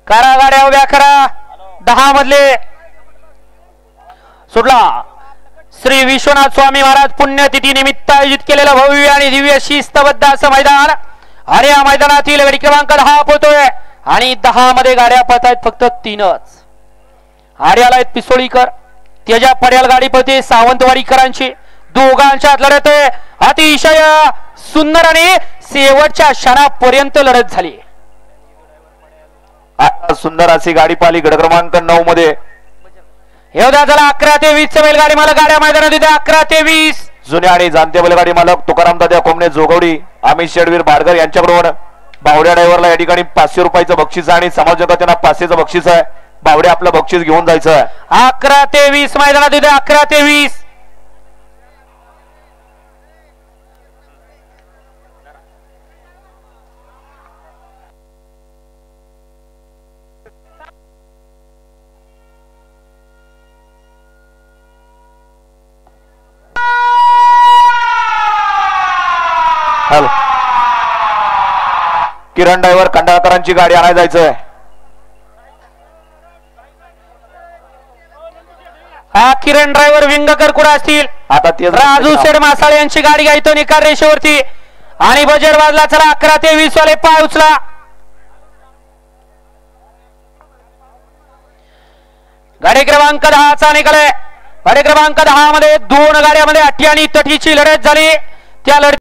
करा गाड्या उभ्या करा. 10 मधले सुटला. श्री विश्वनाथ स्वामी महाराज पुण्यतिथी निमित्त आयोजित केलेलं भव्य आणि दिव्य शिस्तबद्ध असं मैदान आणि या मैदानातील गाडी क्रमांक 10 पळतोय आणि 10 मध्ये गाड्या पळतायत फक्त 3च. आड्याला आहेत पिसोळीकर, त्याच्या पड्याल गाडी पळते सावंतवाडीकरांची. दोघांच्यात लढत आहे. अतिशय सुंदर आणि शेवटच्या क्षणापर्यंत लढत झाली. सुंदर अशी गाडी पाहिली गड क्रमांक 9 मध्ये. एवढ्या झाला 11 ते 20 बैलगाडी मालक गाड्या मैदानात होत्या. 11 ते 20 जुन्या आणि जाणते बैलगाडी मालक तुकाराम दादा कोंबणे जोगवडी, अमित शेडवीर बाडकर यांच्याबरोबर बावड्या ड्रायव्हरला या ठिकाणी 500 रुपयाचं बक्षीस आणि समाज त्यांना 500चं बक्षीस आहे. बावड्या आपलं बक्षीस घेऊन जायचं आहे. 11 ते 20 मैदानात होत्या. 11 ते 20 किरण ड्रायव्हर खंडाळकरांची गाडी आणायला जायचंय. हा किरण ड्रायव्हर विंगकर कुठे असतील. आता ते राजू शेड मासाळे यांची गाडी घ्यायचो निकाल रेषेवरती आणि बजेट वाजला. चला 11 ते 20 वाले पाय उचला. गाडी क्रमांक 10 चा निकाल आहे. गाडी क्रमांक 10 मध्ये 2 गाड्यामध्ये अटी आणि तटीची लढत झाली. त्या लढत